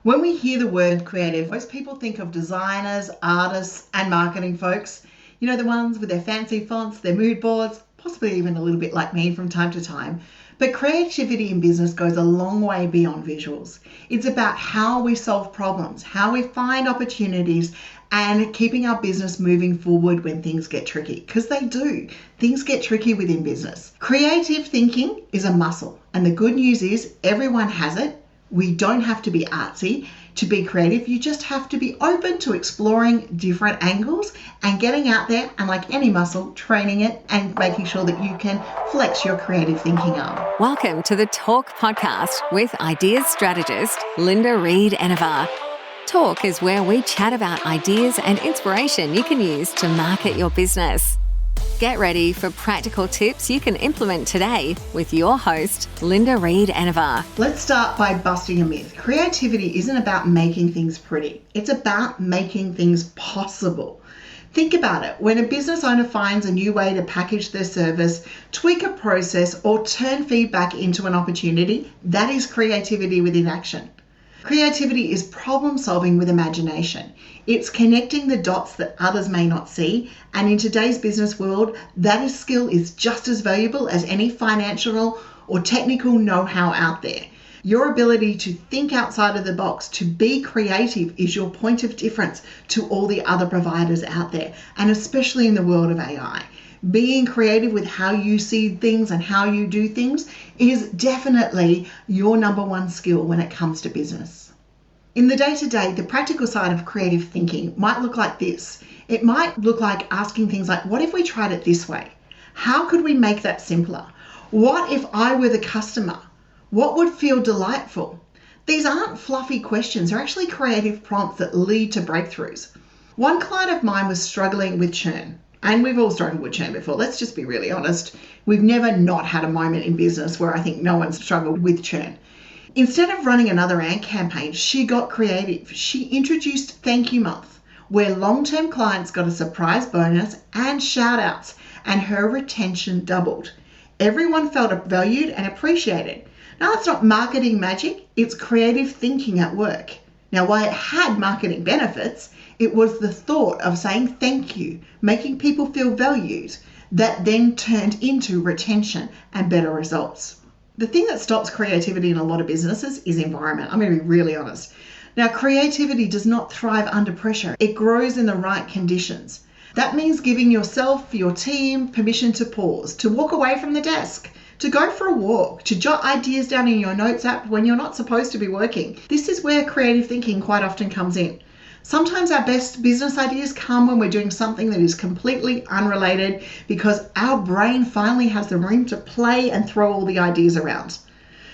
When we hear the word creative, most people think of designers, artists, and marketing folks. You know, the ones with their fancy fonts, their mood boards, possibly even a little bit like me from time to time. But creativity in business goes a long way beyond visuals. It's about how we solve problems, how we find opportunities, and keeping our business moving forward when things get tricky. Because they do. Things get tricky within business. Creative thinking is a muscle. And the good news is everyone has it. We don't have to be artsy to be creative. You just have to be open to exploring different angles and getting out there and, like any muscle, training it and making sure that you can flex your creative thinking arm. Welcome to the Talk Podcast with ideas strategist Linda Reed-Enever. Talk is where we chat about ideas and inspiration you can use to market your business. Get ready for practical tips you can implement today with your host, Linda Reed-Enever. Let's start by busting a myth. Creativity isn't about making things pretty. It's about making things possible. Think about it. When a business owner finds a new way to package their service, tweak a process, or turn feedback into an opportunity, that is creativity within action. Creativity is problem solving with imagination. It's connecting the dots that others may not see, and in today's business world, that skill is just as valuable as any financial or technical know-how out there. Your ability to think outside of the box, to be creative, is your point of difference to all the other providers out there, and especially in the world of AI. Being creative with how you see things and how you do things is definitely your number one skill when it comes to business. In the day-to-day, the practical side of creative thinking might look like this. It might look like asking things like, what if we tried it this way? How could we make that simpler? What if I were the customer? What would feel delightful? These aren't fluffy questions. They're actually creative prompts that lead to breakthroughs. One client of mine was struggling with churn. And we've all struggled with churn before. Let's just be really honest. We've never not had a moment in business where I think no one's struggled with churn. Instead of running another ad campaign, she got creative. She introduced Thank You Month, where long-term clients got a surprise bonus and shout-outs, and her retention doubled. Everyone felt valued and appreciated. Now, that's not marketing magic. It's creative thinking at work. Now, while it had marketing benefits, it was the thought of saying thank you, making people feel valued, that then turned into retention and better results. The thing that stops creativity in a lot of businesses is environment. I'm going to be really honest. Now, creativity does not thrive under pressure. It grows in the right conditions. That means giving yourself, your team, permission to pause, to walk away from the desk, to go for a walk, to jot ideas down in your notes app when you're not supposed to be working. This is where creative thinking quite often comes in. Sometimes our best business ideas come when we're doing something that is completely unrelated because our brain finally has the room to play and throw all the ideas around.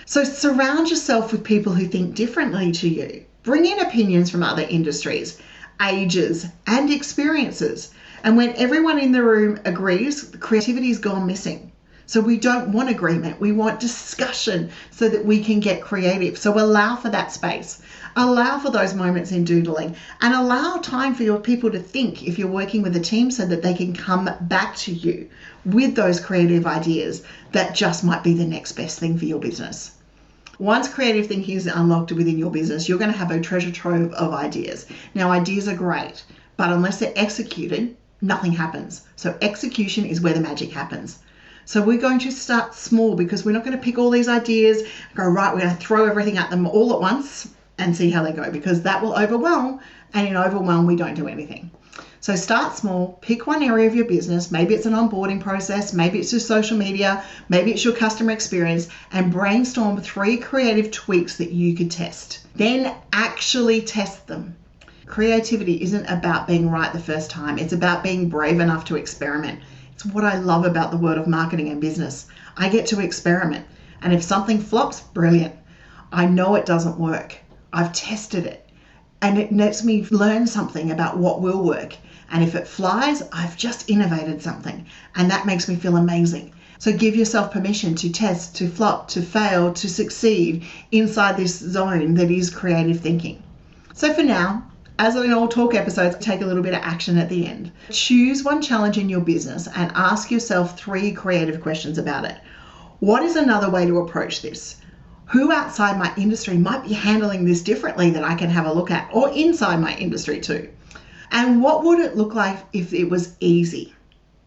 So surround yourself with people who think differently to you. Bring in opinions from other industries, ages, and experiences. And when everyone in the room agrees, creativity's gone missing. So we don't want agreement. We want discussion so that we can get creative. So allow for that space. Allow for those moments in doodling, and allow time for your people to think if you're working with a team so that they can come back to you with those creative ideas that just might be the next best thing for your business. Once creative thinking is unlocked within your business, you're going to have a treasure trove of ideas. Now, ideas are great, but unless they're executed, nothing happens. So execution is where the magic happens. So we're going to start small because we're not going to pick all these ideas and go, right, we're going to throw everything at them all at once and see how they go, because that will overwhelm, and in overwhelm, we don't do anything. So start small, pick one area of your business. Maybe it's an onboarding process, maybe it's your social media, maybe it's your customer experience, and brainstorm 3 creative tweaks that you could test. Then actually test them. Creativity isn't about being right the first time. It's about being brave enough to experiment. It's what I love about the world of marketing and business. I get to experiment. And if something flops, brilliant. I know it doesn't work. I've tested it. And it lets me learn something about what will work. And if it flies, I've just innovated something. And that makes me feel amazing. So give yourself permission to test, to flop, to fail, to succeed inside this zone that is creative thinking. So for now, as in all talk episodes, take a little bit of action at the end. Choose one challenge in your business and ask yourself 3 creative questions about it. What is another way to approach this? Who outside my industry might be handling this differently that I can have a look at, or inside my industry too? And what would it look like if it was easy?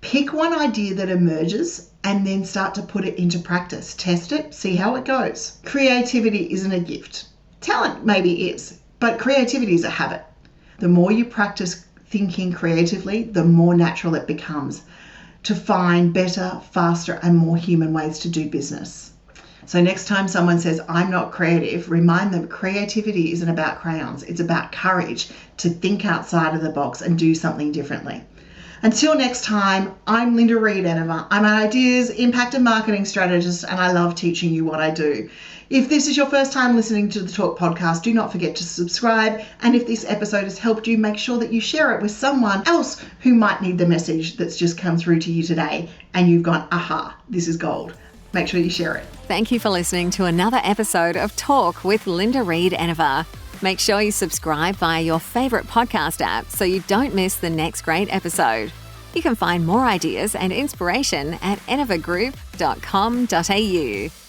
Pick one idea that emerges and then start to put it into practice. Test it, see how it goes. Creativity isn't a gift. Talent maybe is, but creativity is a habit. The more you practice thinking creatively, the more natural it becomes to find better, faster, and more human ways to do business. So next time someone says, I'm not creative, remind them creativity isn't about crayons. It's about courage to think outside of the box and do something differently. Until next time, I'm Linda Reed-Enever. I'm an ideas, impact and marketing strategist, and I love teaching you what I do. If this is your first time listening to the Talk podcast, do not forget to subscribe. And if this episode has helped you, make sure that you share it with someone else who might need the message that's just come through to you today. And you've gone, aha, this is gold. Make sure you share it. Thank you for listening to another episode of Talk with Linda Reed-Enever. Make sure you subscribe via your favourite podcast app so you don't miss the next great episode. You can find more ideas and inspiration at enevergroup.com.au.